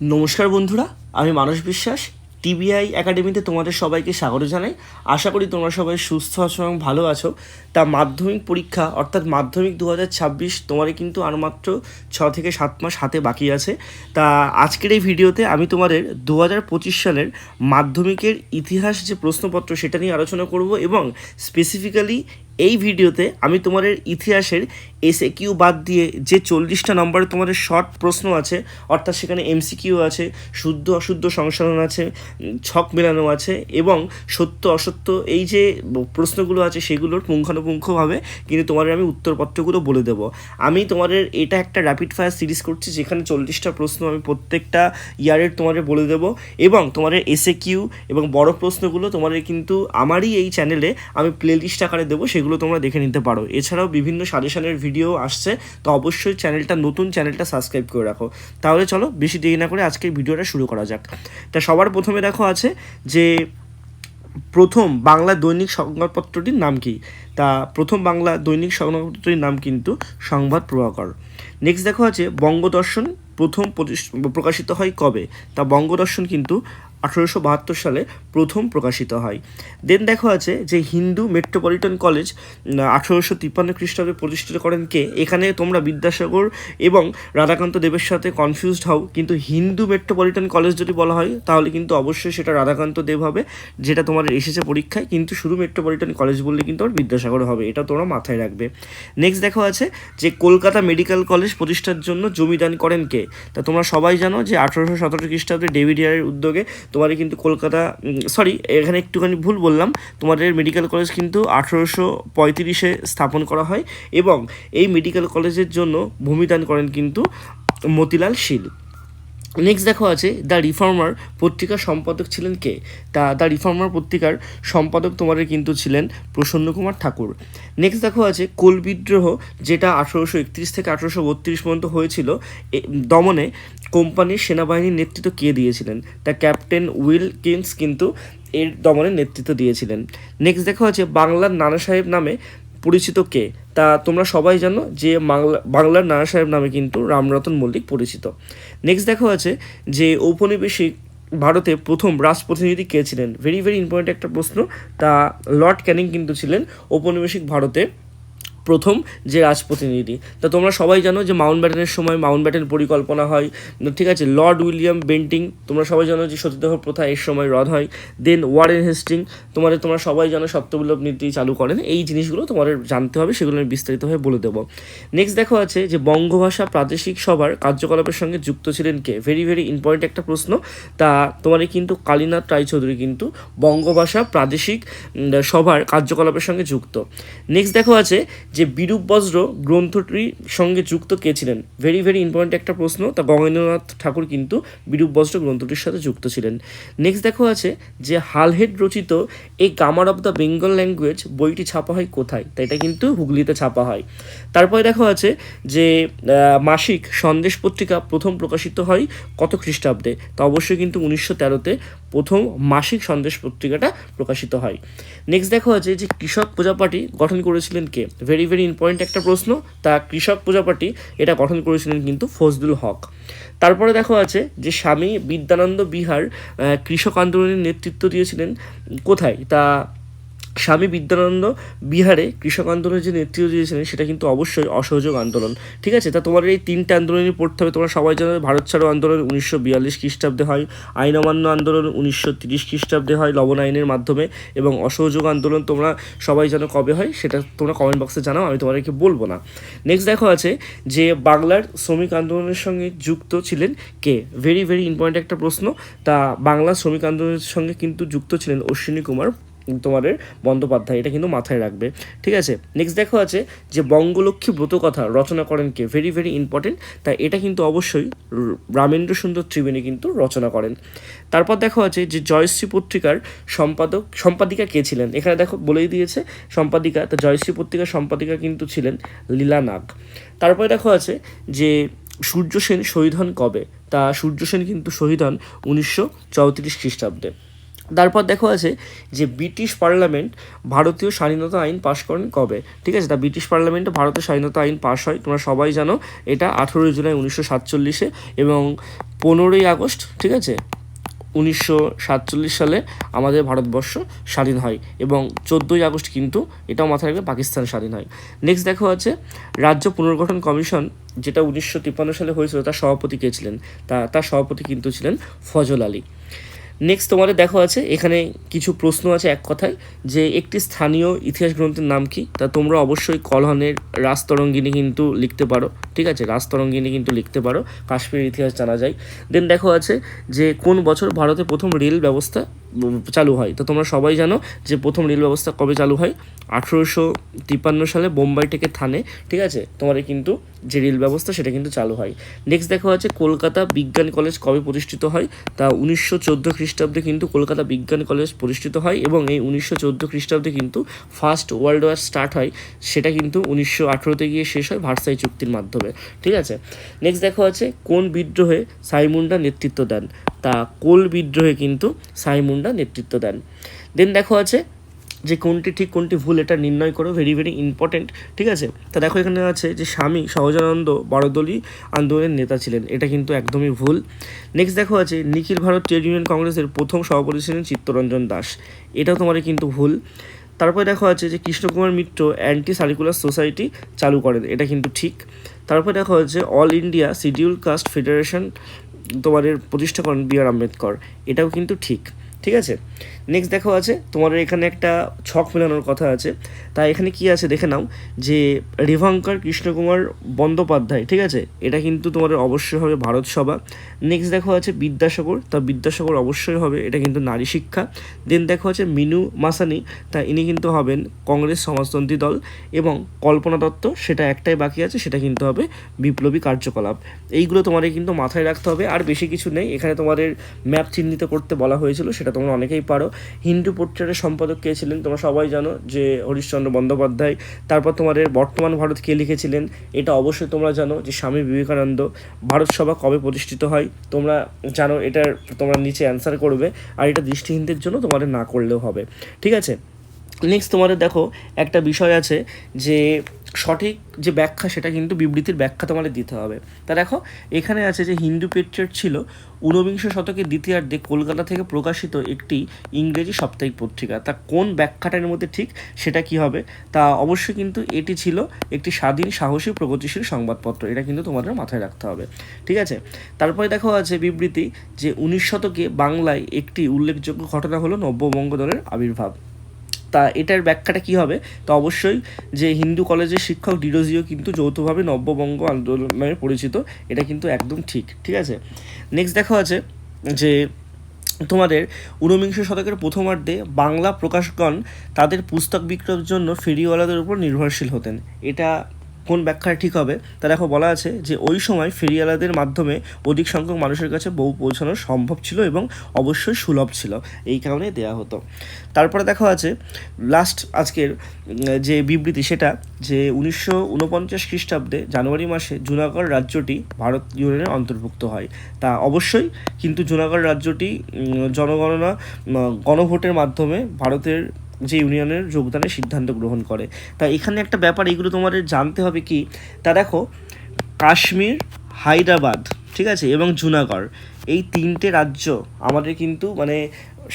নমস্কার বন্ধুরা, আমি মানস বিশ্বাস। টিবিআই একাডেমিতে তোমাদের সবাইকে স্বাগত জানাই। আশা করি তোমরা সবাই সুস্থ আছো এবং ভালো আছো। তা মাধ্যমিক পরীক্ষা অর্থাৎ মাধ্যমিক 2026 তোমাদের কিন্তু আর মাত্র 6 থেকে 7 মাস হাতে বাকি আছে। তা আজকের এই ভিডিওতে আমি তোমাদের 2025 সালের মাধ্যমিকের ইতিহাস যে প্রশ্নপত্র সেটা নিয়ে আলোচনা করব এবং স্পেসিফিক্যালি এই ভিডিওতে আমি তোমাদের ইতিহাসের এসএকিউ বাদ দিয়ে যে 40টা নম্বরে তোমাদের শর্ট প্রশ্ন আছে, অর্থাৎ সেখানে এমসিকিউ আছে, শুদ্ধ অশুদ্ধ সংশোধন আছে, ছক মেলানো আছে এবং সত্য অসত্য এই যে প্রশ্নগুলো আছে সেগুলোর পুঙ্খানুপুঙ্খভাবে কিন্তু তোমাদের আমি উত্তরপত্রগুলো বলে দেবো। আমি তোমাদের এটা একটা র্যাপিড ফায়ার সিরিজ করছি যেখানে 40টা প্রশ্ন আমি প্রত্যেকটা ইয়ারের তোমাদের বলে দেবো এবং তোমাদের এসএকিউ এবং বড় প্রশ্নগুলো তোমাদের কিন্তু আমারই এই চ্যানেলে আমি প্লেলিস্ট আকারে দেবো, সেগুলো তোমরা দেখে নিতে পারো। এছাড়াও বিভিন্ন সাজেশনের ভিডিও আসছে, তো অবশ্যই নতুন চ্যানেলটা সাবস্ক্রাইব করে রাখো। তাহলে চলো বেশি দেরি না করে আজকের ভিডিওটা শুরু করা যাক। তা সবার প্রথমে দেখো আছে যে প্রথম বাংলা দৈনিক সংবাদপত্রটির নাম কি। তা প্রথম বাংলা দৈনিক সংবাদপত্রটির নাম কিন্তু সংবাদ প্রভাকর। নেক্সট দেখো আছে বঙ্গদর্শন প্রথম প্রকাশিত হয় কবে। তা বঙ্গদর্শন কিন্তু 1872 সালে প্রথম প্রকাশিত হয়। দেন দেখো আছে যে হিন্দু মেট্রোপলিটন কলেজ 1853 খ্রিস্টাব্দে প্রতিষ্ঠিত করেন কে। এখানে তোমরা বিদ্যাসাগর এবং রাধাকান্ত দেবের সাথে কনফিউজড হও, কিন্তু হিন্দু মেট্রোপলিটন কলেজ যদি বলা হয় তাহলে কিন্তু অবশ্যই সেটা রাধাকান্ত দেব হবে, যেটা তোমাদের এসেছে পরীক্ষায়। কিন্তু শুধু মেট্রোপলিটন কলেজ বললে কিন্তু আর বিদ্যাসাগর হবে, এটা তোমরা মাথায় রাখবে। নেক্সট দেখো আছে যে কলকাতা মেডিকেল কলেজ প্রতিষ্ঠার জন্য জমিদান করেন কে। তা তোমরা সবাই জানো যে 1817 খ্রিস্টাব্দে ডেভিড ইয়ারের উদ্যোগে তোমাদের কিন্তু এখানে একটুখানি ভুল বললাম, তোমাদের মেডিকেল কলেজ কিন্তু 1835 স্থাপন করা হয় এবং এই মেডিকেল কলেজের জন্য ভূমিদান করেন কিন্তু মতিলাল শীল। নেক্সট দেখো আছে দ্য রিফর্মার পত্রিকার সম্পাদক ছিলেন কে। তা দ্য রিফর্মার পত্রিকার সম্পাদক তোমাদের কিন্তু ছিলেন প্রসন্ন কুমার ঠাকুর। নেক্সট দেখো আছে কোল বিদ্রোহ, যেটা 1831 থেকে 1832 পর্যন্ত হয়েছিল, দমনে কোম্পানির সেনাবাহিনীর নেতৃত্ব কে দিয়েছিলেন। তা ক্যাপ্টেন উইলকিন্স কিন্তু এর দমনের নেতৃত্ব দিয়েছিলেন। নেক্সট দেখো আছে বাংলার নানা সাহেব নামে পরিচিত কে। তা তোমরা সবাই জানো যে বাংলার নানা সাহেব নামে কিন্তু রামরতন মল্লিক পরিচিত। নেক্সট দেখো আছে যে ঔপনিবেশিক ভারতে প্রথম রাজপ্রতিনিধি কে ছিলেন। ভেরি ভেরি ইম্পর্টেন্ট একটা প্রশ্ন। তা লর্ড ক্যানিং কিন্তু ছিলেন ঔপনিবেশিক ভারতে প্রথম যে রাজপ্রতিনিধি। তা তোমরা সবাই জানো যে মাউন্টব্যাটেনের সময় মাউন্টব্যাটেন পরিকল্পনা হয়, ঠিক আছে। লর্ড উইলিয়াম বেন্টিং, তোমরা সবাই জানো যে সতীদাহ প্রথা এর সময় রদ হয়। দেন ওয়ারেন হেস্টিং তোমরা সবাই জানো সত্যবিলোপ নীতি চালু করেন। এই জিনিসগুলো তোমাদের জানতে হবে, সেগুলো আমি বিস্তারিতভাবে বলে দেবো। নেক্সট দেখো আছে যে বঙ্গভাষা প্রাদেশিক সভার কার্যকলাপের সঙ্গে যুক্ত ছিলেন কে। ভেরি ভেরি ইম্পর্টেন্ট একটা প্রশ্ন। তা তোমাদের কিন্তু কালীনাথ রায়চৌধুরী কিন্তু বঙ্গভাষা প্রাদেশিক সভার কার্যকলাপের সঙ্গে যুক্ত। নেক্সট দেখো আছে যে বিরূপ বজ্র গ্রন্থটির সঙ্গে যুক্ত কে ছিলেন। ভেরি ভেরি ইম্পর্টেন্ট একটা প্রশ্ন। তা গগনেন্দ্রনাথ ঠাকুর কিন্তু বিরূপ বজ্র গ্রন্থটির সাথে যুক্ত ছিলেন। নেক্সট দেখো আছে যে হালহেড রচিত এই grammar of the Bengal language বইটি ছাপা হয় কোথায়। তাই এটা কিন্তু হুগলিতে ছাপা হয়। তারপরে দেখো আছে যে মাসিক সন্দেশ পত্রিকা প্রথম প্রকাশিত হয় কত খ্রিস্টাব্দে। তা অবশ্যই কিন্তু 1913-তে প্রথম মাসিক সন্দেশ পত্রিকাটা প্রকাশিত হয়। নেক্সট দেখো আছে যে কৃষক প্রজা পার্টি গঠন করেছিলেন কে। ভেরি ভেরি ইম্পর্টেন্ট একটা প্রশ্ন। তা কৃষক প্রজা পার্টি এটা গঠন করেছিলেন কিন্তু ফজলুল হক। তারপরে দেখো আছে যে স্বামী বিদ্যানন্দ বিহার কৃষক আন্দোলনের নেতৃত্ব দিয়েছিলেন কোথায়। তা স্বামী বিদ্যানন্দ বিহারে কৃষক আন্দোলনের যে নেতৃত্ব দিয়েছিলেন সেটা কিন্তু অবশ্যই অসহযোগ আন্দোলন, ঠিক আছে। তা তোমাদের এই 3টে আন্দোলনই পড়তে হবে। তোমরা সবাই জানো ভারত ছাড়ো আন্দোলন 1942 খ্রিস্টাব্দে হয়, আইন অমান্য আন্দোলন 1930 খ্রিস্টাব্দে হয় লবণ আইনের মাধ্যমে, এবং অসহযোগ আন্দোলন তোমরা সবাই জানো কবে হয়, সেটা তোমরা কমেন্ট বক্সে জানাও, আমি তোমাদেরকে বলবো না। নেক্সট দেখো আছে যে বাংলার শ্রমিক আন্দোলনের সঙ্গে যুক্ত ছিলেন কে। ভেরি ভেরি ইম্পর্টেন্ট একটা প্রশ্ন। তা বাংলার শ্রমিক আন্দোলনের সঙ্গে কিন্তু যুক্ত ছিলেন অশ্বিনী কুমার তোমাদের বন্দ্যোপাধ্যায়, এটা কিন্তু মাথায় রাখবে, ঠিক আছে। নেক্সট দেখো আছে যে বঙ্গলক্ষ্মী ব্রতকথা রচনা করেন কে। Very very important. তাই এটা কিন্তু অবশ্যই রামেন্দ্র সুন্দর ত্রিবেণী কিন্তু রচনা করেন। তারপর দেখো আছে যে জয়শ্রী পত্রিকার সম্পাদিকা কে ছিলেন। এখানে দেখো বলেই দিয়েছে সম্পাদিকা। তা জয়শ্রী পত্রিকার সম্পাদিকা কিন্তু ছিলেন লীলা নাগ। তারপরে দেখো আছে যে সূর্য সেন শহীদ হন কবে। তা সূর্য সেন কিন্তু শহীদ হন 1934 খ্রিস্টাব্দে। তারপর দেখো আছে যে ব্রিটিশ পার্লামেন্ট ভারতীয় স্বাধীনতা আইন পাশ করেন কবে, ঠিক আছে। তা ব্রিটিশ পার্লামেন্টে ভারতের স্বাধীনতা আইন পাশ হয়, তোমরা সবাই জানো এটা 18 জুলাই 1947 এবং 15ই আগস্ট, ঠিক আছে, 1947 সালে আমাদের ভারতবর্ষ স্বাধীন হয় এবং 14ই আগস্ট কিন্তু এটাও মাথায় রাখবে পাকিস্তান স্বাধীন হয়। নেক্সট দেখো আছে রাজ্য পুনর্গঠন কমিশন, যেটা 1953 সালে হয়েছিল, তার সভাপতি কে ছিলেন? তার সভাপতি কিন্তু ছিলেন ফজল আলী। নেক্সট তোমাদের দেখো আছে এখানে কিছু প্রশ্ন আছে এক কথায়, যে একটি স্থানীয় ইতিহাস গ্রন্থের নাম কি? তা তোমরা অবশ্যই কলহনের রাজতরঙ্গিনী কিন্তু লিখতে পারো, ঠিক আছে, রাজতরঙ্গিনী কিন্তু লিখতে পারো, কাশ্মীরের ইতিহাস জানা যায়। দেন দেখো আছে যে কোন বছর ভারতে প্রথম রেল ব্যবস্থা চালু হয়? তো তোমরা সবাই জানো যে প্রথম রেল ব্যবস্থা কবে চালু হয়? 1853 সালে বোম্বাই থেকে থানে, ঠিক আছে, তোমার কিন্তু যে রেল ব্যবস্থা সেটা কিন্তু চালু হয়। নেক্সট দেখো আছে কলকাতা বিজ্ঞান কলেজ কবে প্রতিষ্ঠিত হয়? তা 1914 খ্রিস্টাব্দে কিন্তু কলকাতা বিজ্ঞান কলেজ প্রতিষ্ঠিত হয় এবং এই 1914 খ্রিস্টাব্দে কিন্তু ফার্স্ট ওয়ার্ল্ড ওয়ার স্টার্ট হয়, সেটা কিন্তু 1918তে গিয়ে শেষ হয় ভার্সাই চুক্তির মাধ্যমে, ঠিক আছে। নেক্সট দেখো আছে কোন বিদ্রোহে সাইমুন্ডা নেতৃত্ব দেন? তা কোল বিদ্রোহে কিন্তু সাইমুন্ডা নেতৃত্ব দেন। দেন দেখো আছে যে কোনটি ঠিক কোনটি ভুল এটা নির্ণয় করো, ভেরি ভেরি ইম্পর্টেন্ট, ঠিক আছে। তা দেখো এখানে আছে যে স্বামী সহজানন্দ বারদলী আন্দোলনের নেতা ছিলেন, এটা কিন্তু একদমই ভুল। নেক্সট দেখো আছে নিখিল ভারত ট্রেড ইউনিয়ন কংগ্রেসের প্রথম সভাপতি ছিলেন চিত্তরঞ্জন দাস, এটাও তোমার কিন্তু ভুল। তারপরে দেখো আছে যে Krishnakumar Mitra anti circular society চালু করেন, এটা কিন্তু ঠিক। তারপরে দেখো আছে all India schedule caste federation তোমাদের প্রতিষ্ঠা করেন বি আর আম্বেদকর, এটাও কিন্তু ঠিক, ঠিক আছে। নেক্সট দেখো আছে তোমাদের এখানে একটা ছক মেলানোর কথা আছে, তাই এখানে কি আছে দেখে নাও, যে রেভাঙ্কার কৃষ্ণকুমার বন্দ্যোপাধ্যায়, ঠিক আছে, এটা কিন্তু তোমাদের অবশ্যই হবে ভারত সভা। নেক্সট দেখো আছে বিদ্যাসাগর, তা বিদ্যাসাগর অবশ্যই হবে, এটা কিন্তু নারী শিক্ষা। দেন দেখো আছে মিনু মাসানি, তা ইনি কিন্তু হবেন কংগ্রেস সমাজতন্ত্রী দল। এবং কল্পনা দত্ত, সেটা একটাই বাকি আছে, সেটা কিন্তু হবে বিপ্লবী কার্যকলাপ। এইগুলো তোমাদের কিন্তু মাথায় রাখতে হবে, আর বেশি কিছু নেই। এখানে তোমাদের ম্যাপ চিহ্নিত করতে বলা হয়েছিল, সেটা তোমরা অনেকেই পারো। হিন্দু পোর্ট্রেটের সম্পাদক কে ছিলেন? তোমরা সবাই জানো যে হরিশচন্দ্র বন্দ্যোপাধ্যায়। তারপর তোমাদের বর্তমান ভারত কে লিখেছিলেন? এটা অবশ্যই তোমরা জানো যে স্বামী বিবেকানন্দ। ভারত সভা কবে প্রতিষ্ঠিত হয়? তোমরা জানো, এটার তোমরা নিচে অ্যান্সার করবে, আর এটা দৃষ্টিহীনদের জন্য তোমাদের না করলেও হবে, ঠিক আছে। নেক্সট তোমাদের দেখো একটা বিষয় আছে যে সঠিক যে ব্যাখ্যা, সেটা কিন্তু বিবৃতির ব্যাখ্যা তোমাদের দিতে হবে। তা দেখো এখানে আছে যে হিন্দু পেট্রিয়ট ছিল 19বিংশ শতকের দ্বিতীয়ার্ধে কলকাতা থেকে প্রকাশিত একটি ইংরেজি সাপ্তাহিক পত্রিকা। তা কোন ব্যাখ্যাটার মধ্যে ঠিক সেটা কি হবে? তা অবশ্যই কিন্তু এটি ছিল একটি স্বাধীন, সাহসী, প্রগতিশীল সংবাদপত্র, এটা কিন্তু তোমাদের মাথায় রাখতে হবে, ঠিক আছে। তারপরে দেখো আছে বিবৃতি যে 19 শতকে বাংলায় একটি উল্লেখযোগ্য ঘটনা হলো নব্যবঙ্গ দলের আবির্ভাব। তা এটার ব্যাখ্যাটা কী হবে? তো অবশ্যই যে হিন্দু কলেজের শিক্ষক ডিরোজিও কিন্তু যৌথভাবে নব্যবঙ্গ আন্দোলন নামে পরিচিত, এটা কিন্তু একদম ঠিক, ঠিক আছে। নেক্সট দেখো আছে যে তোমাদের 19বিংশ শতকের প্রথমার্ধে বাংলা প্রকাশকগণ তাদের পুস্তক বিক্রয়ের জন্য ফেরিওয়ালাদের উপর নির্ভরশীল হতেন, এটা কোন ব্যাখ্যাটা ঠিক হবে? তা দেখো বলা আছে যে ওই সময় ফেরিওয়ালাদের মাধ্যমে অধিক সংখ্যক মানুষের কাছে বউ পৌঁছানো সম্ভব ছিল এবং অবশ্যই সুলভ ছিল, এই কারণে দেয়া হতো। তারপরে দেখো আছে লাস্ট আজকের যে বিবৃতি, সেটা যে 1949 খ্রিস্টাব্দে জানুয়ারি মাসে জুনাগড় রাজ্যটি ভারত ইউনিয়নের অন্তর্ভুক্ত হয়। তা অবশ্যই কিন্তু জুনাগড় রাজ্যটি জনগণনা গণভোটের মাধ্যমে ভারতের যে ইউনিয়নের যোগদানের সিদ্ধান্ত গ্রহণ করে। তা এখানে একটা ব্যাপার এগুলো তোমাদের জানতে হবে কি, তা দেখো কাশ্মীর, হায়দ্রাবাদ, ঠিক আছে, এবং জুনাগড়, এই তিনটে রাজ্য আমাদের কিন্তু মানে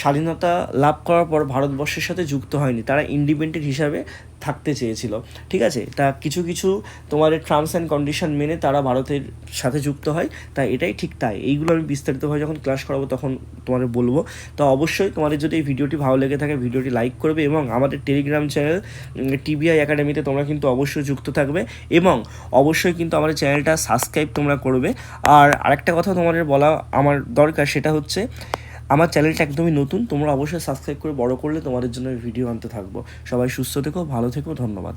স্বাধীনতা লাভ করার পর ভারতবর্ষের সাথে যুক্ত হয়নি, তারা ইন্ডিপেন্ডেন্ট হিসাবে থাকতে চেয়েছিল, ঠিক আছে। তা কিছু কিছু তোমাদের টার্মস অ্যান্ড কন্ডিশন মেনে তারা ভারতের সাথে যুক্ত হয়, তাই এটাই ঠিক তাই। এইগুলো আমি বিস্তারিতভাবে যখন ক্লাস করাবো তখন তোমাদের বলবো। তো অবশ্যই তোমাদের যদি এই ভিডিওটি ভালো লেগে থাকে ভিডিওটি লাইক করবে এবং আমাদের টেলিগ্রাম চ্যানেল টিবিআই একাডেমিতে তোমরা কিন্তু অবশ্যই যুক্ত থাকবে এবং অবশ্যই কিন্তু আমাদের চ্যানেলটা সাবস্ক্রাইব তোমরা করবে। আর আরেকটা কথা তোমাদের বলা আমার দরকার, সেটা হচ্ছে আমার চ্যানেলটা একদমই নতুন, তোমরা অবশ্যই সাবস্ক্রাইব করে বড় করলে তোমাদের জন্য ভিডিও আনতে থাকবো। সবাই সুস্থ থেকো, ভালো থেকো, ধন্যবাদ।